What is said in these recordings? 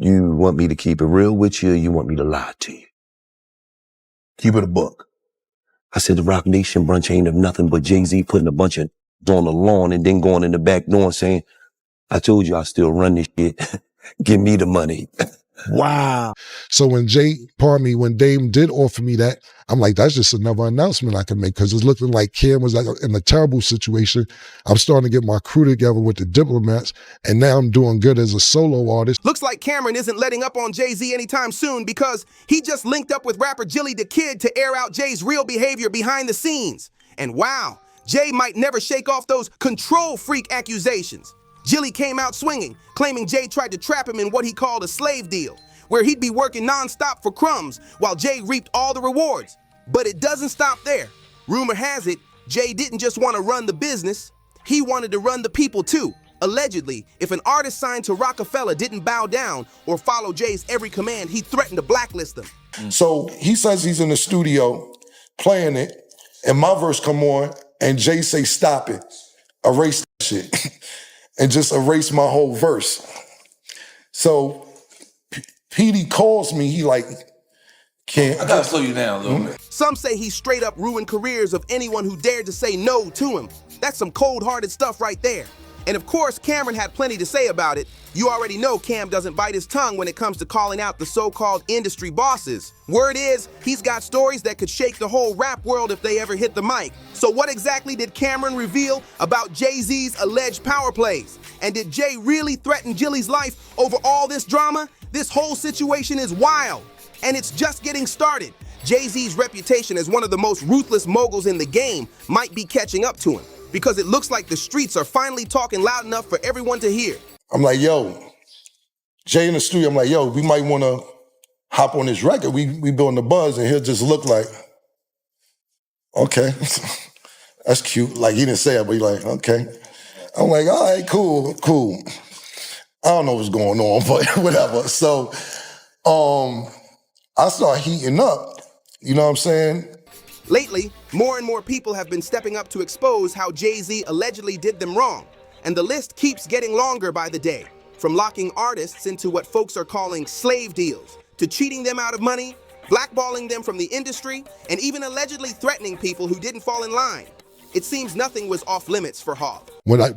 You want me to keep it real with you, or you want me to lie to you? Keep it a buck. I said the Roc Nation brunch ain't of nothing but Jay-Z putting a bunch of on the lawn and then going in the back door and saying, I told you I still run this shit. Give me the money. Wow. So when when Dame did offer me that, I'm like, that's just another announcement I can make, because it's looking like Cam was like in a terrible situation. I'm starting to get my crew together with the Diplomats, and now I'm doing good as a solo artist. Looks like Cameron isn't letting up on Jay-Z anytime soon, because he just linked up with rapper Gillie Da King to air out Jay's real behavior behind the scenes. And wow, Jay might never shake off those control freak accusations. Gillie came out swinging, claiming Jay tried to trap him in what he called a slave deal, where he'd be working nonstop for crumbs while Jay reaped all the rewards. But it doesn't stop there. Rumor has it, Jay didn't just want to run the business, he wanted to run the people too. Allegedly, if an artist signed to Roc-A-Fella didn't bow down or follow Jay's every command, he threatened to blacklist them. So he says he's in the studio playing it, and my verse come on, and Jay say, stop it, erase that shit, and just erase my whole verse. So PD calls me, he like, can't. I gotta slow you down a little bit. Some say he straight up ruined careers of anyone who dared to say no to him. That's some cold-hearted stuff right there. And of course, Cameron had plenty to say about it. You already know Cam doesn't bite his tongue when it comes to calling out the so-called industry bosses. Word is, he's got stories that could shake the whole rap world if they ever hit the mic. So what exactly did Cameron reveal about Jay-Z's alleged power plays? And did Jay really threaten Gillie's life over all this drama? This whole situation is wild, and it's just getting started. Jay-Z's reputation as one of the most ruthless moguls in the game might be catching up to him, because it looks like the streets are finally talking loud enough for everyone to hear. I'm like, yo, Jay in the studio, I'm like, yo, we might want to hop on this record. We building the buzz, and he'll just look like, okay, that's cute. Like, he didn't say it, but he like, okay. I'm like, all right, cool. I don't know what's going on, but whatever. So I start heating up, you know what I'm saying? Lately, more and more people have been stepping up to expose how Jay-Z allegedly did them wrong. And the list keeps getting longer by the day. From locking artists into what folks are calling slave deals, to cheating them out of money, blackballing them from the industry, and even allegedly threatening people who didn't fall in line. It seems nothing was off limits for Hov.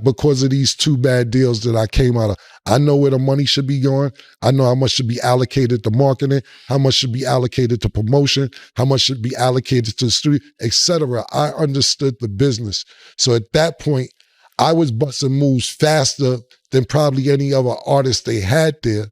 Because of these two bad deals that I came out of, I know where the money should be going. I know how much should be allocated to marketing, how much should be allocated to promotion, how much should be allocated to the studio, etc. I understood the business. So at that point, I was busting moves faster than probably any other artist they had there.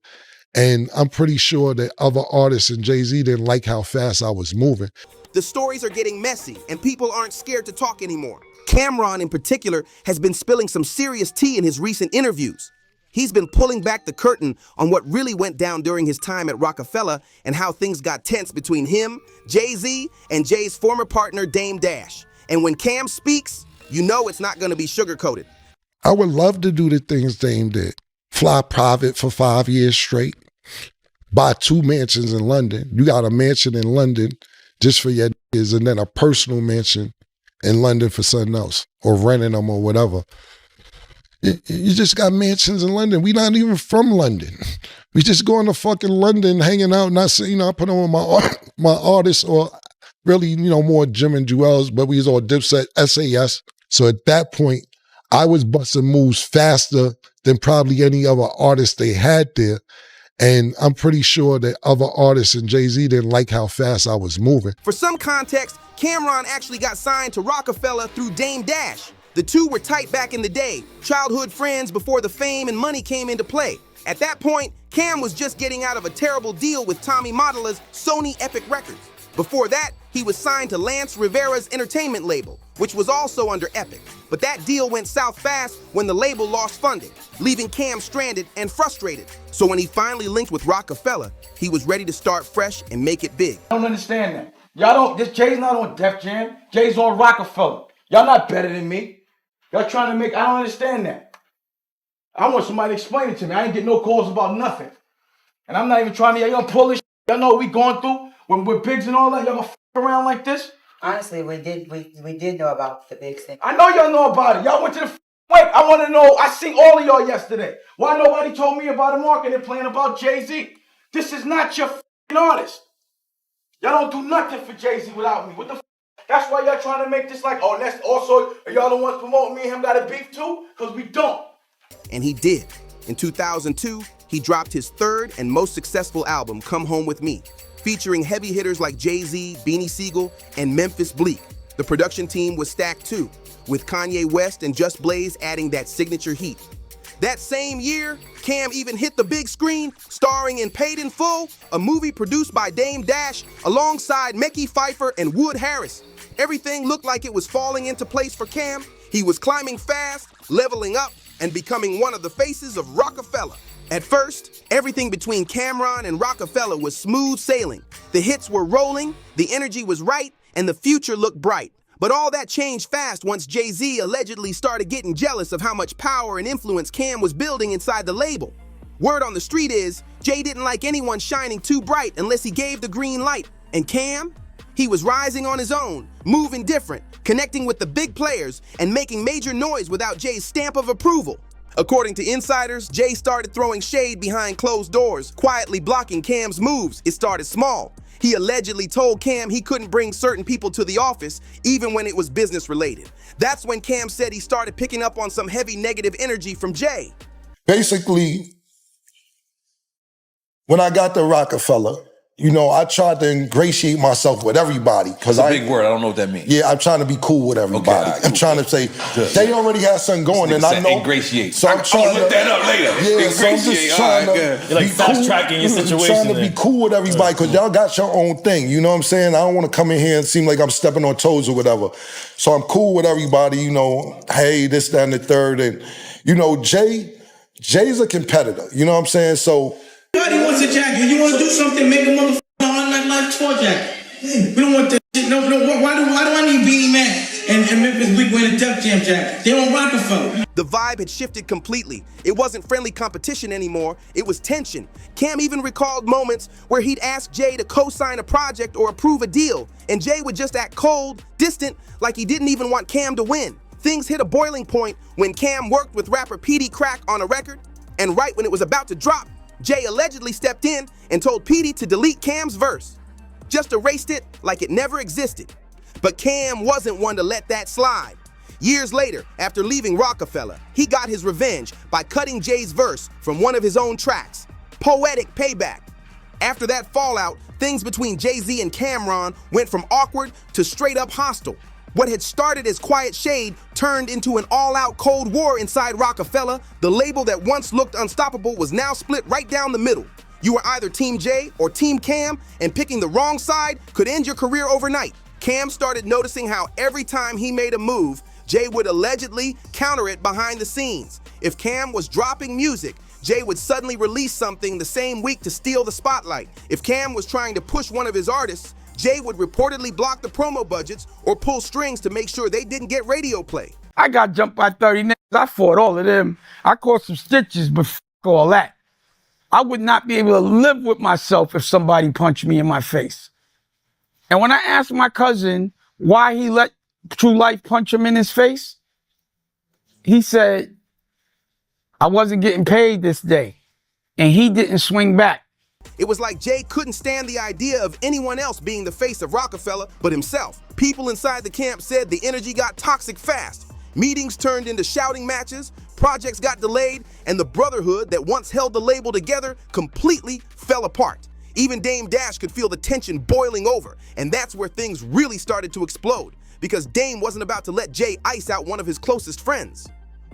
And I'm pretty sure that other artists and Jay-Z didn't like how fast I was moving. The stories are getting messy, and people aren't scared to talk anymore. Cameron, in particular, has been spilling some serious tea in his recent interviews. He's been pulling back the curtain on what really went down during his time at Roc-A-Fella and how things got tense between him, Jay-Z, and Jay's former partner, Dame Dash. And when Cam speaks, you know it's not going to be sugar-coated. I would love to do the things Dame did. Fly private for 5 years straight. Buy 2 mansions in London. You got a mansion in London just for your niggas, and then a personal mansion in London for something else, or renting them or whatever. You just got mansions in London. We not even from London. We just going to fucking London, hanging out, not saying, I put on my artists, or really, more Jim and Jewels, but we was all Dipset, SAS. So at that point, I was busting moves faster than probably any other artist they had there. And I'm pretty sure that other artists and Jay-Z didn't like how fast I was moving. For some context, Cameron actually got signed to Roc-A-Fella through Dame Dash. The two were tight back in the day, childhood friends before the fame and money came into play. At that point, Cam was just getting out of a terrible deal with Tommy Mottola's Sony Epic Records. Before that, he was signed to Lance Rivera's entertainment label, which was also under Epic. But that deal went south fast when the label lost funding, leaving Cam stranded and frustrated. So when he finally linked with Roc-A-Fella, he was ready to start fresh and make it big. I don't understand that. Y'all don't, Jay's not on Def Jam. Jay's on Roc-A-Fella. Y'all not better than me. Y'all trying to make, I don't understand that. I want somebody to explain it to me. I ain't get no calls about nothing. And I'm not even trying to, y'all pull this shit. Y'all know what we going through when we're pigs and all that. Y'all gonna f around like this? Honestly, we did know about the big thing. I know y'all know about it. Y'all went to the Wait, I want to know, I seen all of y'all yesterday. Why nobody told me about a marketing plan about Jay-Z? This is not your f***ing artist. Y'all don't do nothing for Jay-Z without me. What the f***? That's why y'all trying to make this like, oh, that's also, y'all the ones promoting me and him got a beef too? Because we don't. And he did. In 2002, he dropped his third and most successful album, Come Home With Me, featuring heavy hitters like Jay-Z, Beanie Sigel, and Memphis Bleek. The production team was stacked too, with Kanye West and Just Blaze adding that signature heat. That same year, Cam even hit the big screen, starring in Paid in Full, a movie produced by Dame Dash alongside Mekhi Phifer and Wood Harris. Everything looked like it was falling into place for Cam. He was climbing fast, leveling up, and becoming one of the faces of Roc-A-Fella. At first, everything between Cam'ron and Roc-A-Fella was smooth sailing. The hits were rolling, the energy was right, and the future looked bright. But all that changed fast once Jay-Z allegedly started getting jealous of how much power and influence Cam was building inside the label. Word on the street is, Jay didn't like anyone shining too bright unless he gave the green light. And Cam? He was rising on his own, moving different, connecting with the big players, and making major noise without Jay's stamp of approval. According to insiders, Jay started throwing shade behind closed doors, quietly blocking Cam's moves. It started small. He allegedly told Cam he couldn't bring certain people to the office, even when it was business related. That's when Cam said he started picking up on some heavy negative energy from Jay. Basically, when I got to Roc-A-Fella, you know, I tried to ingratiate myself with everybody. It's a big word. I don't know what that means. Yeah, I'm trying to be cool with everybody. Okay, right, I'm trying to say, they already had something going, and I know. Ingratiate. So I'm trying to look that up later. Yeah, so I'm just trying to You're like fast tracking your situation. I'm trying to be cool with everybody, because y'all got your own thing. You know what I'm saying? I don't want to come in here and seem like I'm stepping on toes or whatever. So I'm cool with everybody, you know, hey, this, that, and the third. And, you know, Jay's a competitor. You know what I'm saying? So. Everybody wants a jacket. You want to do something, make a motherfucker on like tour jacket. We don't want that shit. No, why do I need Beanie Man and Memphis Bleek wearing a Def Jam jacket? They on Roc-A-Fella. The vibe had shifted completely. It wasn't friendly competition anymore, it was tension. Cam even recalled moments where he'd ask Jay to co-sign a project or approve a deal, and Jay would just act cold, distant, like he didn't even want Cam to win. Things hit a boiling point when Cam worked with rapper Petey Crack on a record, and right when it was about to drop, Jay allegedly stepped in and told Petey to delete Cam's verse. Just erased it like it never existed. But Cam wasn't one to let that slide. Years later, after leaving Roc-A-Fella, he got his revenge by cutting Jay's verse from one of his own tracks. Poetic payback. After that fallout, things between Jay-Z and Cam'ron went from awkward to straight up hostile. What had started as quiet shade turned into an all-out Cold War inside Roc-A-Fella. The label that once looked unstoppable was now split right down the middle. You were either Team Jay or Team Cam, and picking the wrong side could end your career overnight. Cam started noticing how every time he made a move, Jay would allegedly counter it behind the scenes. If Cam was dropping music, Jay would suddenly release something the same week to steal the spotlight. If Cam was trying to push one of his artists, Jay would reportedly block the promo budgets or pull strings to make sure they didn't get radio play. I got jumped by 30 niggas. I fought all of them. I caught some stitches, but f all that. I would not be able to live with myself if somebody punched me in my face. And when I asked my cousin why he let True Life punch him in his face, he said, I wasn't getting paid this day. And he didn't swing back. It was like Jay couldn't stand the idea of anyone else being the face of Roc-A-Fella but himself. People inside the camp said the energy got toxic fast. Meetings turned into shouting matches, projects got delayed, and the brotherhood that once held the label together completely fell apart. Even Dame Dash could feel the tension boiling over, and that's where things really started to explode, because Dame wasn't about to let Jay ice out one of his closest friends.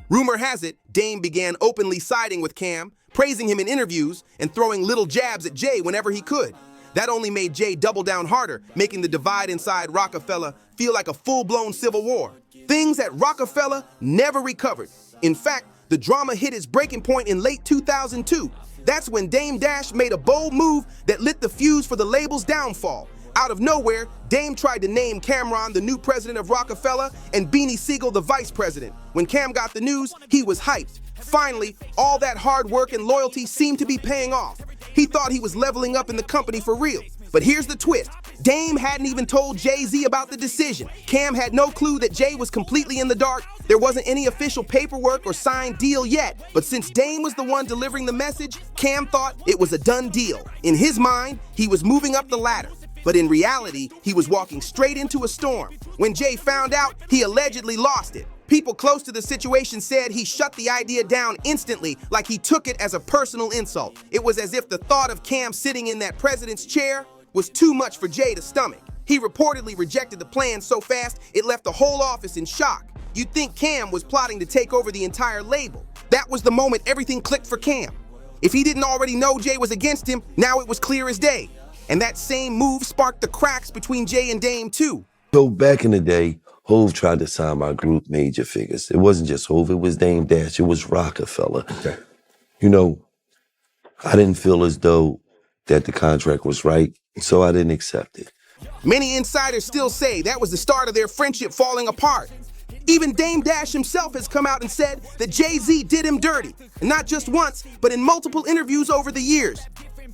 Rumor has it, Dame began openly siding with Cam, praising him in interviews and throwing little jabs at Jay whenever he could. That only made Jay double down harder, making the divide inside Roc-A-Fella feel like a full-blown civil war. Things at Roc-A-Fella never recovered. In fact, the drama hit its breaking point in late 2002. That's when Dame Dash made a bold move that lit the fuse for the label's downfall. Out of nowhere, Dame tried to name Cam'ron the new president of Roc-A-Fella and Beanie Sigel the vice president. When Cam got the news, he was hyped. Finally, all that hard work and loyalty seemed to be paying off. He thought he was leveling up in the company for real. But here's the twist. Dame hadn't even told Jay-Z about the decision. Cam had no clue that Jay was completely in the dark. There wasn't any official paperwork or signed deal yet. But since Dame was the one delivering the message, Cam thought it was a done deal. In his mind, he was moving up the ladder. But in reality, he was walking straight into a storm. When Jay found out, he allegedly lost it. People close to the situation said he shut the idea down instantly, like he took it as a personal insult. It was as if the thought of Cam sitting in that president's chair was too much for Jay to stomach. He reportedly rejected the plan so fast, it left the whole office in shock. You'd think Cam was plotting to take over the entire label. That was the moment everything clicked for Cam. If he didn't already know Jay was against him, now it was clear as day. And that same move sparked the cracks between Jay and Dame too. So back in the day, Hove tried to sign my group Major Figures. It wasn't just Hove, it was Dame Dash, it was Roc-A-Fella. Okay. You know, I didn't feel as though that the contract was right, so I didn't accept it. Many insiders still say that was the start of their friendship falling apart. Even Dame Dash himself has come out and said that Jay-Z did him dirty, and not just once, but in multiple interviews over the years.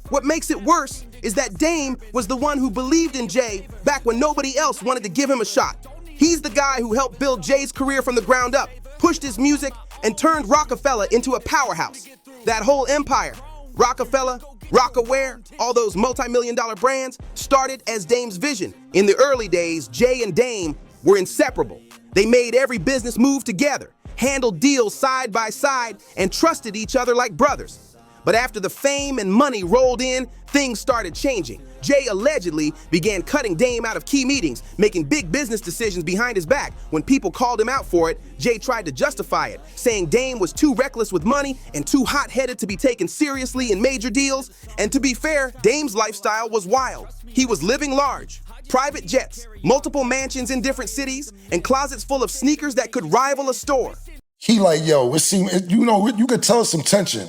What makes it worse is that Dame was the one who believed in Jay back when nobody else wanted to give him a shot. He's the guy who helped build Jay's career from the ground up, pushed his music, and turned Roc-A-Fella into a powerhouse. That whole empire, Roc-A-Fella, Roc-A-Wear, all those multi-million-dollar brands, started as Dame's vision. In the early days, Jay and Dame were inseparable. They made every business move together, handled deals side by side, and trusted each other like brothers. But after the fame and money rolled in, things started changing. Jay allegedly began cutting Dame out of key meetings, making big business decisions behind his back. When people called him out for it, Jay tried to justify it, saying Dame was too reckless with money and too hot-headed to be taken seriously in major deals. And to be fair, Dame's lifestyle was wild. He was living large. Private jets, multiple mansions in different cities, and closets full of sneakers that could rival a store. He like, yo, it seemed, you know, you could tell some tension.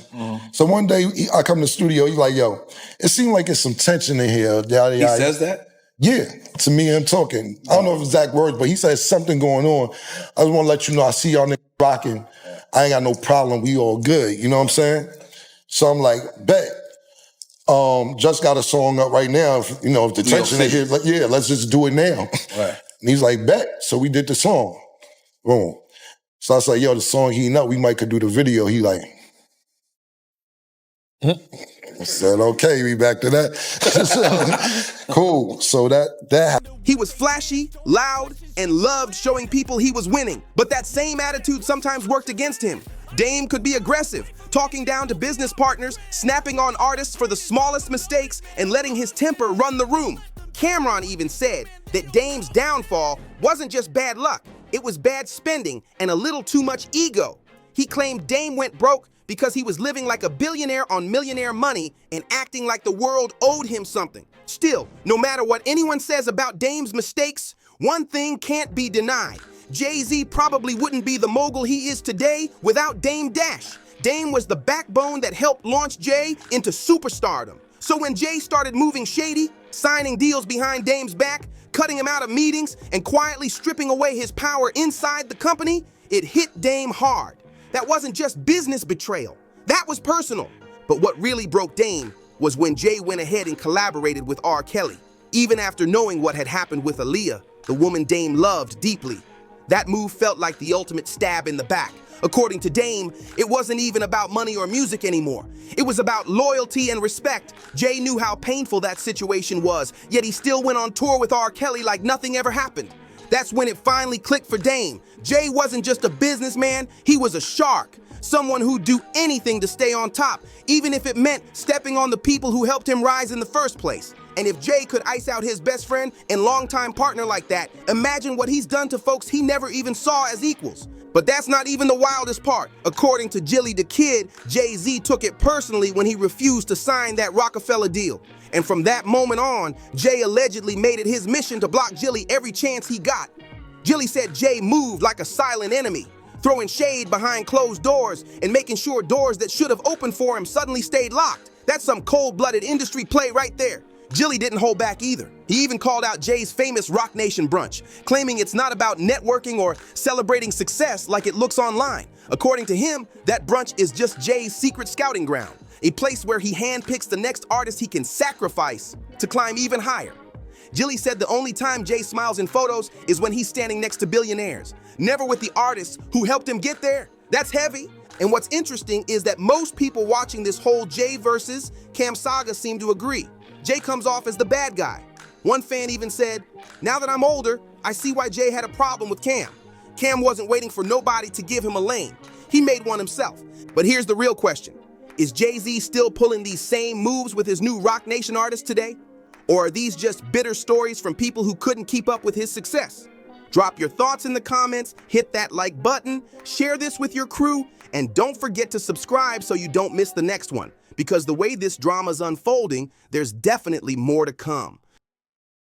So one day I come to the studio, he like, yo, it seemed like there's some tension in here. He says that? Yeah, to me and him talking. I don't know exact words, but he says something going on. I just want to let you know, I see y'all niggas rocking. I ain't got no problem. We all good. You know what I'm saying? So I'm like, bet. Just got a song up right now. If the tension in here, yeah, let's just do it now. Right. And he's like, bet. So we did the song. Boom. So I was like, yo, the song heating up, we might could do the video. He like, I said, okay, we back to that. Cool. So that He was flashy, loud, and loved showing people he was winning. But that same attitude sometimes worked against him. Dame could be aggressive, talking down to business partners, snapping on artists for the smallest mistakes, and letting his temper run the room. Cameron even said that Dame's downfall wasn't just bad luck, it was bad spending and a little too much ego. He claimed Dame went broke because he was living like a billionaire on millionaire money and acting like the world owed him something. Still, no matter what anyone says about Dame's mistakes, one thing can't be denied. Jay-Z probably wouldn't be the mogul he is today without Dame Dash. Dame was the backbone that helped launch Jay into superstardom. So when Jay started moving shady, signing deals behind Dame's back, cutting him out of meetings, and quietly stripping away his power inside the company, it hit Dame hard. That wasn't just business betrayal. That was personal. But what really broke Dame was when Jay went ahead and collaborated with R. Kelly, even after knowing what had happened with Aaliyah, the woman Dame loved deeply. That move felt like the ultimate stab in the back. According to Dame, it wasn't even about money or music anymore. It was about loyalty and respect. Jay knew how painful that situation was, yet he still went on tour with R. Kelly like nothing ever happened. That's when it finally clicked for Dame. Jay wasn't just a businessman, he was a shark. Someone who'd do anything to stay on top, even if it meant stepping on the people who helped him rise in the first place. And if Jay could ice out his best friend and longtime partner like that, imagine what he's done to folks he never even saw as equals. But that's not even the wildest part. According to Gillie Da King, Jay-Z took it personally when he refused to sign that Roc-A-Fella deal. And from that moment on, Jay allegedly made it his mission to block Gillie every chance he got. Gillie said Jay moved like a silent enemy, throwing shade behind closed doors and making sure doors that should have opened for him suddenly stayed locked. That's some cold-blooded industry play right there. Gillie didn't hold back either. He even called out Jay's famous Roc Nation brunch, claiming it's not about networking or celebrating success like it looks online. According to him, that brunch is just Jay's secret scouting ground, a place where he handpicks the next artist he can sacrifice to climb even higher. Gillie said the only time Jay smiles in photos is when he's standing next to billionaires, never with the artists who helped him get there. That's heavy. And what's interesting is that most people watching this whole Jay versus Cam saga seem to agree. Jay comes off as the bad guy. One fan even said, "Now that I'm older, I see why Jay had a problem with Cam. Cam wasn't waiting for nobody to give him a lane. He made one himself." But here's the real question. Is Jay-Z still pulling these same moves with his new Roc Nation artists today? Or are these just bitter stories from people who couldn't keep up with his success? Drop your thoughts in the comments, hit that like button, share this with your crew, and don't forget to subscribe so you don't miss the next one. Because the way this drama's unfolding, there's definitely more to come.